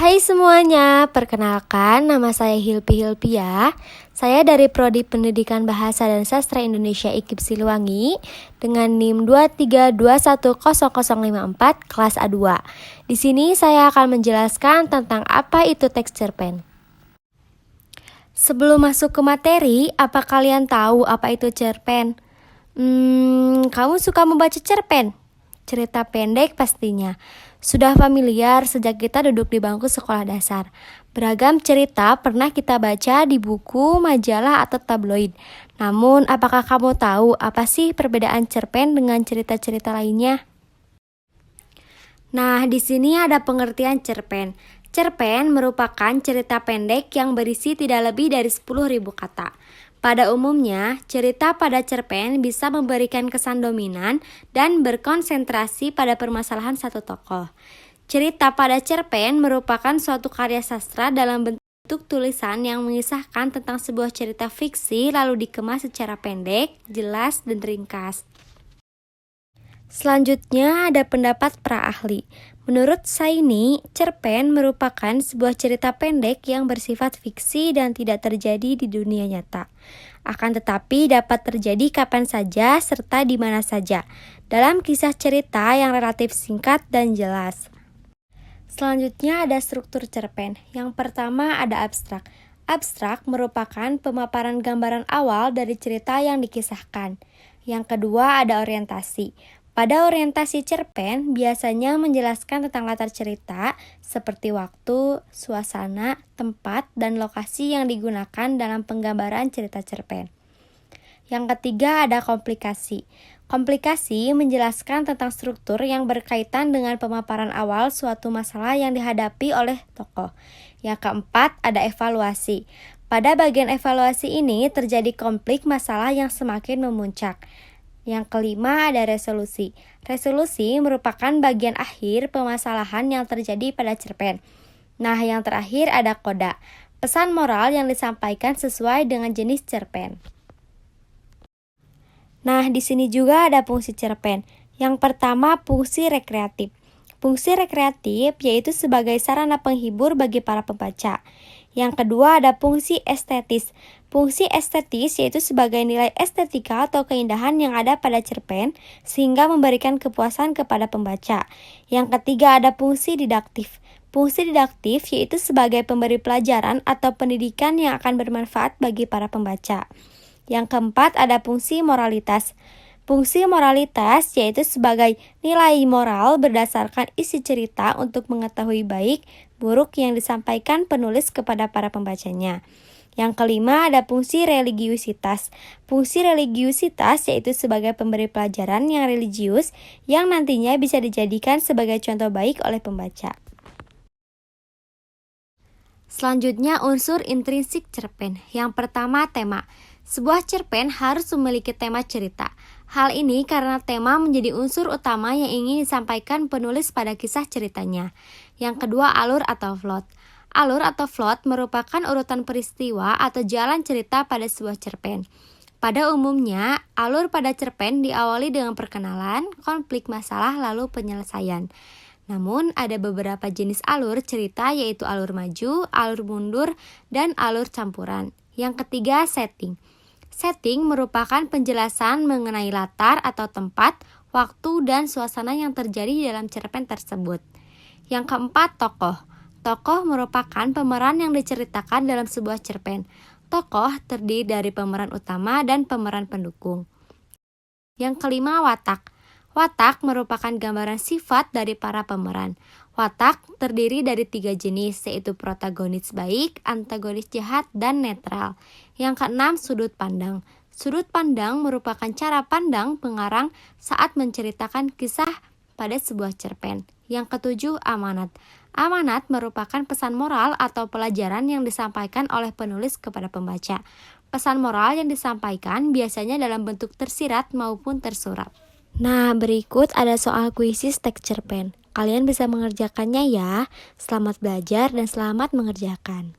Hai semuanya, perkenalkan nama saya Hilpi Hilpia. Saya dari Prodi Pendidikan Bahasa dan Sastra Indonesia IKIP Siliwangi dengan NIM 232100054 kelas A2. Di sini saya akan menjelaskan tentang apa itu teks cerpen. Sebelum masuk ke materi, apa kalian tahu apa itu cerpen? Kamu suka membaca cerpen? Cerita pendek pastinya. Sudah familiar sejak kita duduk di bangku sekolah dasar. Beragam cerita pernah kita baca di buku, majalah, atau tabloid. Namun, apakah kamu tahu apa sih perbedaan cerpen dengan cerita-cerita lainnya? Nah, di sini ada pengertian cerpen. Cerpen merupakan cerita pendek yang berisi tidak lebih dari 10.000 kata. Pada umumnya, cerita pada cerpen bisa memberikan kesan dominan dan berkonsentrasi pada permasalahan satu tokoh. Cerita pada cerpen merupakan suatu karya sastra dalam bentuk tulisan yang mengisahkan tentang sebuah cerita fiksi lalu dikemas secara pendek, jelas, dan ringkas. Selanjutnya ada pendapat para ahli. Menurut Saini, cerpen merupakan sebuah cerita pendek yang bersifat fiksi dan tidak terjadi di dunia nyata. Akan tetapi dapat terjadi kapan saja serta di mana saja, dalam kisah cerita yang relatif singkat dan jelas. Selanjutnya ada struktur cerpen. Yang pertama ada abstrak. Abstrak merupakan pemaparan gambaran awal dari cerita yang dikisahkan. Yang kedua ada orientasi. Pada orientasi cerpen biasanya menjelaskan tentang latar cerita seperti waktu, suasana, tempat, dan lokasi yang digunakan dalam penggambaran cerita cerpen. Yang ketiga ada komplikasi. Komplikasi menjelaskan tentang struktur yang berkaitan dengan pemaparan awal suatu masalah yang dihadapi oleh tokoh. Yang keempat ada evaluasi. Pada bagian evaluasi ini terjadi konflik masalah yang semakin memuncak. Yang kelima ada resolusi. Resolusi merupakan bagian akhir permasalahan yang terjadi pada cerpen. Nah, yang terakhir ada koda. Pesan moral yang disampaikan sesuai dengan jenis cerpen. Nah, di sini juga ada fungsi cerpen. Yang pertama, fungsi rekreatif. Fungsi rekreatif yaitu sebagai sarana penghibur bagi para pembaca. Yang kedua ada fungsi estetis. Fungsi estetis yaitu sebagai nilai estetika atau keindahan yang ada pada cerpen sehingga memberikan kepuasan kepada pembaca. Yang ketiga ada fungsi didaktif. Fungsi didaktif yaitu sebagai pemberi pelajaran atau pendidikan yang akan bermanfaat bagi para pembaca. Yang keempat ada fungsi moralitas. Fungsi moralitas yaitu sebagai nilai moral berdasarkan isi cerita untuk mengetahui baik, buruk yang disampaikan penulis kepada para pembacanya. Yang kelima ada fungsi religiusitas. Fungsi religiusitas yaitu sebagai pemberi pelajaran yang religius yang nantinya bisa dijadikan sebagai contoh baik oleh pembaca. Selanjutnya unsur intrinsik cerpen. Yang pertama tema. Sebuah cerpen harus memiliki tema cerita. Hal ini karena tema menjadi unsur utama yang ingin disampaikan penulis pada kisah ceritanya. Yang kedua alur atau plot. Alur atau plot merupakan urutan peristiwa atau jalan cerita pada sebuah cerpen. Pada umumnya, alur pada cerpen diawali dengan perkenalan, konflik masalah lalu penyelesaian. Namun ada beberapa jenis alur cerita yaitu alur maju, alur mundur, dan alur campuran. Yang ketiga setting. Setting merupakan penjelasan mengenai latar atau tempat, waktu, dan suasana yang terjadi dalam cerpen tersebut. Yang keempat tokoh. Tokoh merupakan pemeran yang diceritakan dalam sebuah cerpen. Tokoh terdiri dari pemeran utama dan pemeran pendukung. Yang kelima watak. Watak merupakan gambaran sifat dari para pemeran. Watak terdiri dari 3 jenis, yaitu protagonis baik, antagonis jahat, dan netral. Yang keenam sudut pandang. Sudut pandang merupakan cara pandang pengarang saat menceritakan kisah pada sebuah cerpen. Yang ketujuh amanat. Amanat merupakan pesan moral atau pelajaran yang disampaikan oleh penulis kepada pembaca. Pesan moral yang disampaikan biasanya dalam bentuk tersirat maupun tersurat. Nah, berikut ada soal kuisis teks cerpen. Kalian bisa mengerjakannya ya. Selamat belajar dan selamat mengerjakan.